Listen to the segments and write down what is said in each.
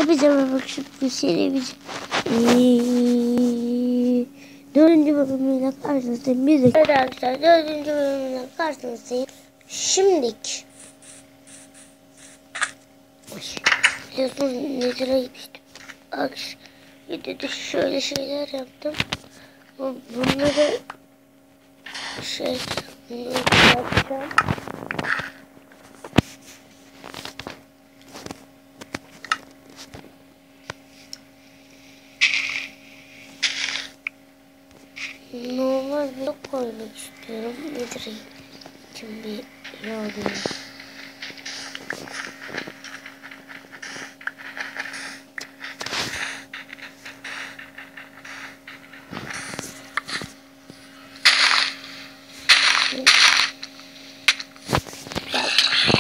Hepinize merhaba bir serimiz. Dördüncü bölümüyle karşınızdayım. Evet arkadaşlar, dördüncü bölümüyle karşınızdayım. Şimdilik biliyorsunuz Nether'a gitmiştim. Arkadaşlar videoda şöyle şeyler yaptım. Bunları yapacağım. Normal blok koymak istiyorum. Nether için bir yolda.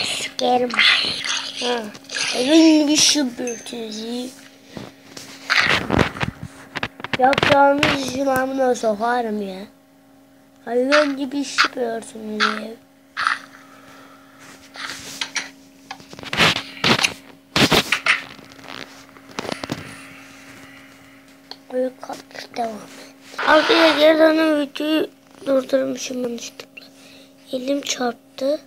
Sikerim. Evin bir şıbırtısı. Yapacağınız işin amına sokarım ya. Hayvan gibi şıpıyorsunuz ya. Uyku kalkış devam et. Arkaya geri dönen videoyu durdurmuşum yanlışlıkla. Elim çarptı.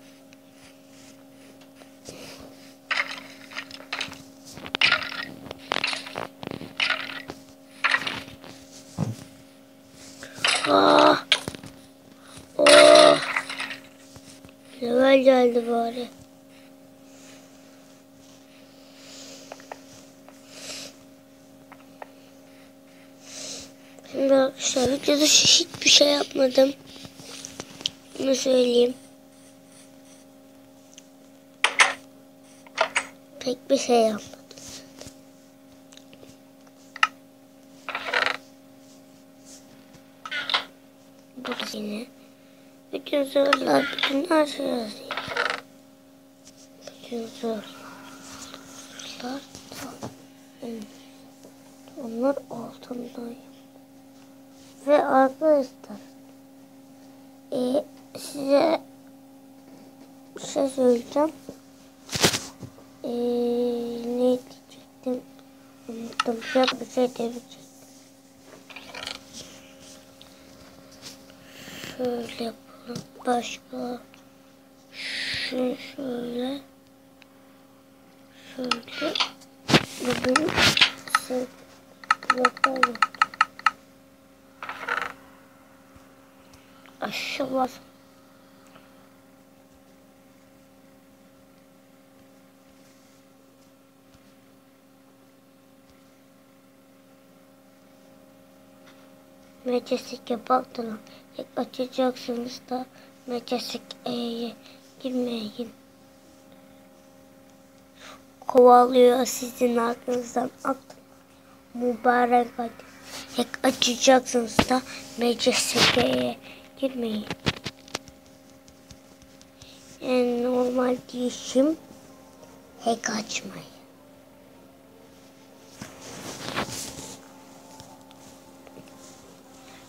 Ah. Oh. Level geldi bari. Şimdi arkadaşlar videoda hiçbir şey yapmadım. Bunu söyleyeyim. Pek bir şey yapmadım. Bu yine. Bütün zorlar, bütün her şey yazıyor. Bütün zorlar. Onlar altındayım. Ve arkadaşlar size bir şey söyleyeceğim. Ne diyecektim? Unuttum. Bir şey diyecektim. Şöyle yapalım. Başka şöyle şöyle bugün yapalım. Aşağı var. Majestic yapalım. Açacaksınız da Majestic E'ye girmeyin. Kovalıyor sizin arkanızdan at. Mübarek hadi. Açacaksınız da Majestic E'ye girmeyin. Yani normal değişim hack açmayın.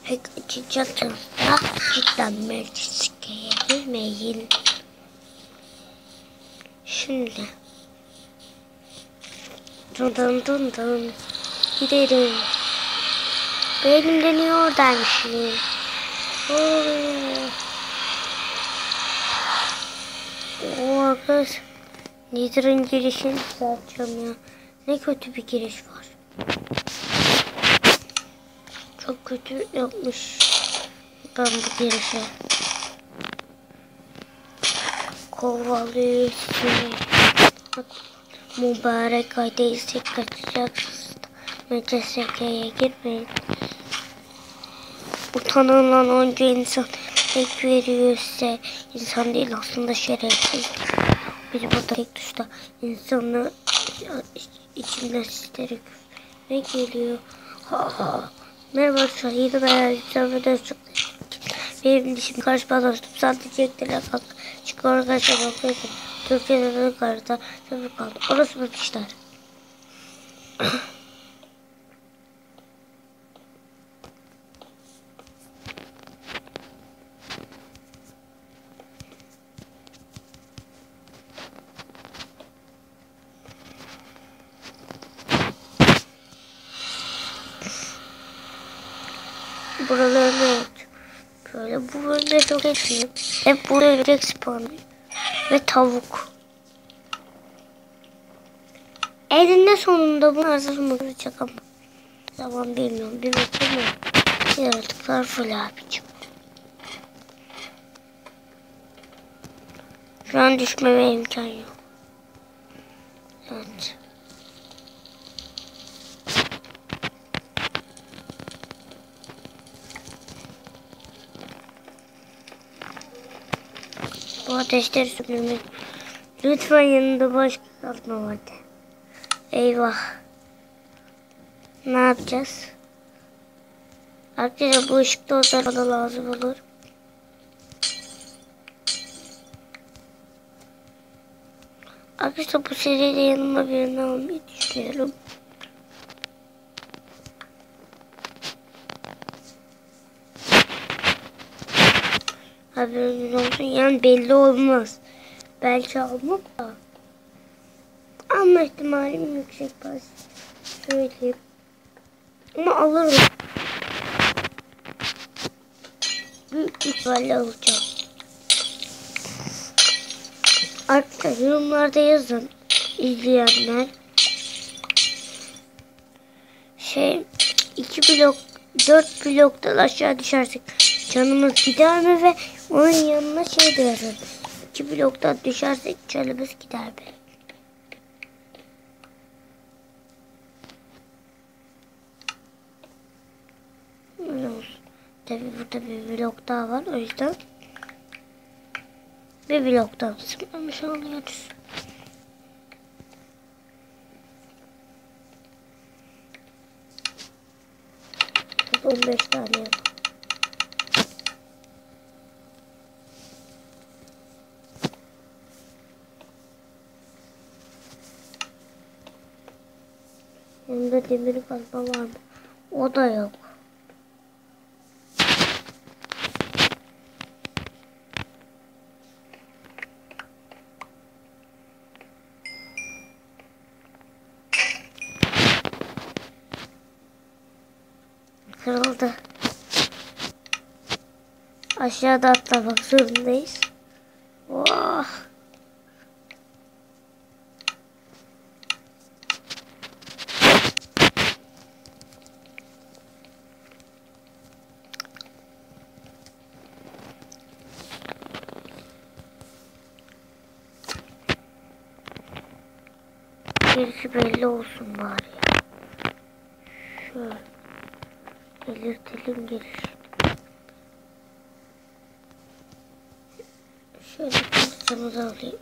Hack açacaksınız da cidden Majestic E'ye girmeyin. Şimdi dın gidelim. Benim de niye oradaymışım? O kız Nether'ın girişini düzelteceğim ya. Ne kötü bir giriş var. Çok kötü yapmış ben bu girişi. Kovalıyor seni. Mübarek aydaysa kaçacaksınız. Mecesseke'ye girmeyin. Utanılan onca insan tek veriyorsa insan değil aslında şerefsiz. Bir burada tek tuşta insanı içinden sizlere ne geliyor? Merhaba arkadaşlar, yeni beraber video benim dişim karşıma dostum sandıcaklara kalk. Çıkıyor arkadaşlar bakıyorsun. Türkiye'de de yukarıda tabii kaldı. Orası mı işler? buralarına yatıyor. Böyle bu bölümde çok etmiyor. Hep burada örümcek spawnlıyor. Ve tavuk. Elinde sonunda bunu hazır olacak ama. Zaman bilmiyorum. Bir bakayım mı? Yaratıklar full abicim. Şu an düşmeme imkan yok. Evet. Bu ateşleri söndürmek. Lütfen yanında başka kalma vardı. Eyvah. Ne yapacağız? Arkadaşlar bu ışıkta olsa da lazım olur. Arkadaşlar bu seride yanıma birini almayı düşünüyorum. Haberiniz olsun, yani belli olmaz. Belki almam da. Alma ihtimalim yüksek, bazı söyleyeyim. Ama alırım. Büyük ihtimalle alacağım. Arkadaşlar yorumlarda yazın izleyenler. 2 blok 4 bloktan aşağı düşersek canımız gider mi ve onun yanına de yazın. 2 bloktan düşersek canımız gider mi? Ne olsun. Tabi burada bir blok daha var, o yüzden bir bloktan sıkılmış oluyoruz. Burada 15 tane yok. Yanında demir kazma var mı? O da yok. Kırıldı. Aşağıda atlamak zorundayız. Oh. Gerisi belli olsun bari. Şöyle belirtelim giriş. Şöyle kılıcımızı alayım.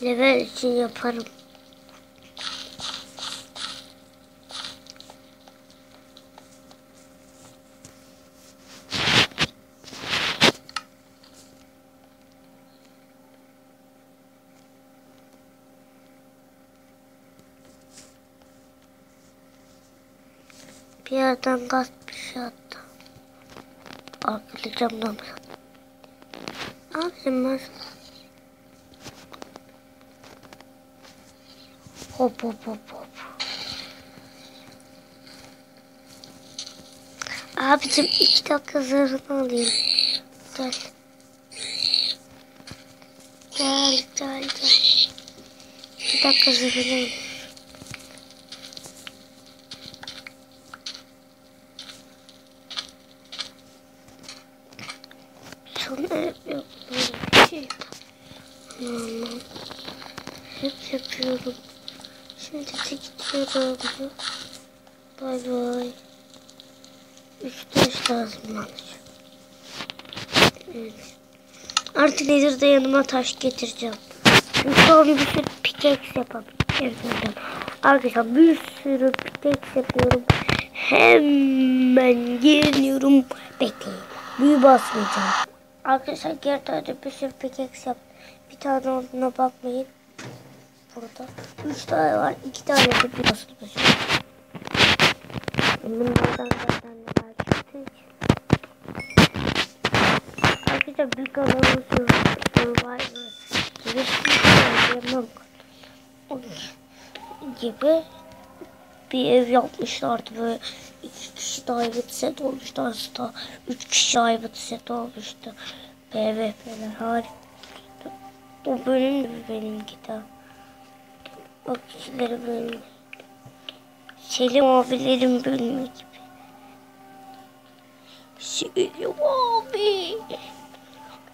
Level için yaparım. Bir yerden gaz bir şey attı. Arkada camdan mı? Abicim ben... Hop hop hop hop. Abicim 2 dakika zırhını alayım. Gel. Gel gel gel. 2 dakika zırhını alayım. Sonra hep yok böyle bir şey. Aman. Hep yapıyorum. Şimdi de gidiyorum. Bay bay. 3 taş lazım bana. Evet. Artık Nether'da yanıma taş getireceğim. Çünkü sonra bir sürü pickaxe yapabilirim. Arkadaşlar bir sürü pickaxe yapıyorum. Hemen geliyorum. Bekleyin. Büyü basmayacağım. Arkadaşlar geri döndüm, bir sürü pickaxe yaptım. Bir tane olduğuna bakmayın. Burada 3 tane var. 2 tane de bir basılmış. Bunlardan zaten neler çıktı ki. Arkadaşlar bir kanalın Survivor gibi oynayamam gibi bir ev yapmışlardı böyle 2 kişi diamond set olmuştu aslında 3 kişi diamond set olmuştu PvP'ler harika. O bölüm gibi benimki de o kişileri bölümü Selim abilerin bölümü gibi Selim abi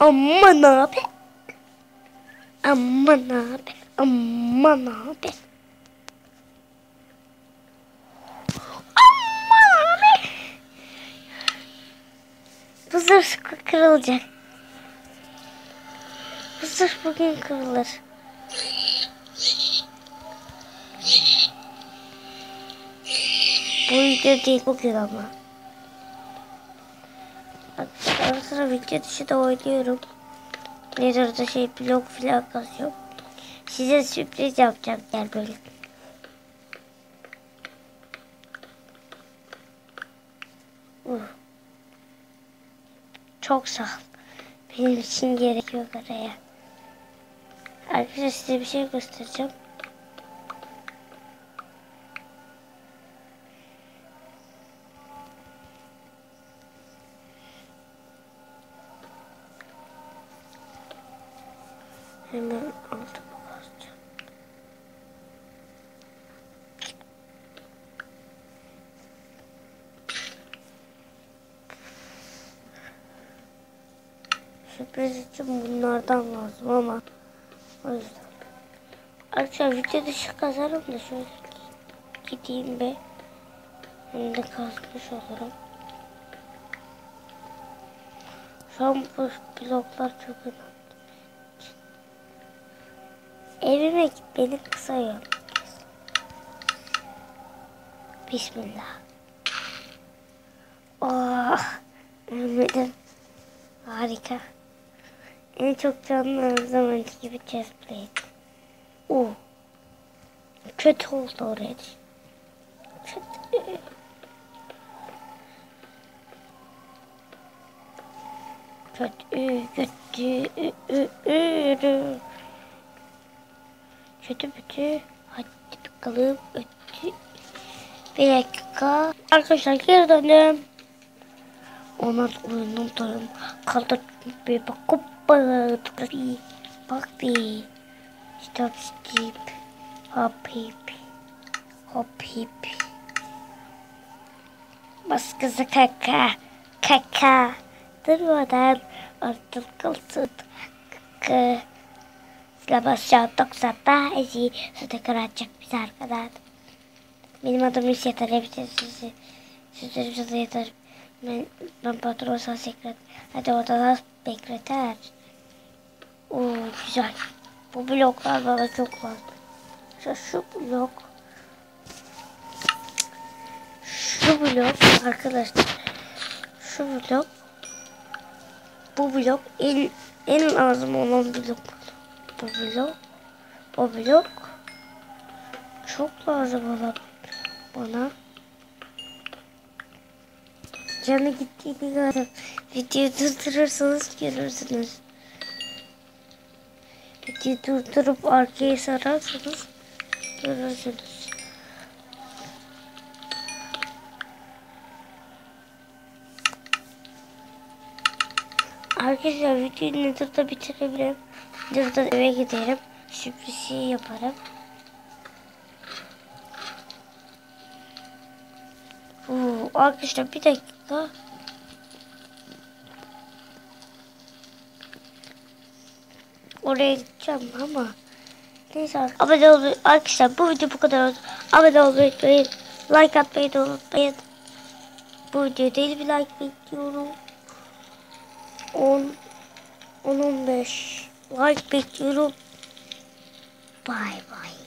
aman abi aman abi aman abi bu zırh kırılacak. Bu zırh bugün kırılır. Bu video değil bugün ama. Ara sıra video dışı da oynuyorum. Nether'da blok filan kasıyorum. Size sürpriz yapacağım gel böyle. Çok sağ ol. Benim için gerek yok araya. Arkadaşlar size bir şey göstereceğim. Hemen altıma basacağım. Sürpriz için bunlardan lazım ama o yüzden. Arkadaşlar video dışı kazarım da şöyle gideyim be. Hem de kazmış olurum. Şu an bu bloklar çok önemli. Evime gitmenin kısa yolu. Bismillah. Oh, ölmedim. Harika. En çok canlı her zamanki gibi chestplate. Kötü oldu oraya. Kötü. Kötü. Hadi bakalım. Bir dakika. Arkadaşlar geri döndüm. Ona oyunum tarım. Kaldı bir bakıp bak bir. Stop skip. Hop hip. Bas kızı kaka. Durmadan artık kalsın. Silah 90'da Ezi sütü kıracak bizi arkadan. Benim adım Hüs yeter. Hepsi sizleri yeter. Ben patron sekret. Hadi orada da bekleter. Güzel. Bu bloklar bana çok lazım. Şu blok. Şu blok arkadaşlar. Şu blok. Bu blok en lazım olan blok. O blok çok lazım olan bana. Canı gittiğini gördüm. Videoyu durdurursanız görürsünüz. Videoyu durdurup arkaya sararsanız görürsünüz. Arkadaşlar videoyu Nether'da bitirebilirim. Nether'dan eve giderim. Sürpriz yaparım. Arkadaşlar bir dakika. Oraya gideceğim ama neyse abone olmayı arkadaşlar bu video bu kadar olsun. Abone olmayı unutmayın. Like atmayı da unutmayın. Bu video değil bir like bekliyorum. 10-15 like bekliyorum. Bye bye.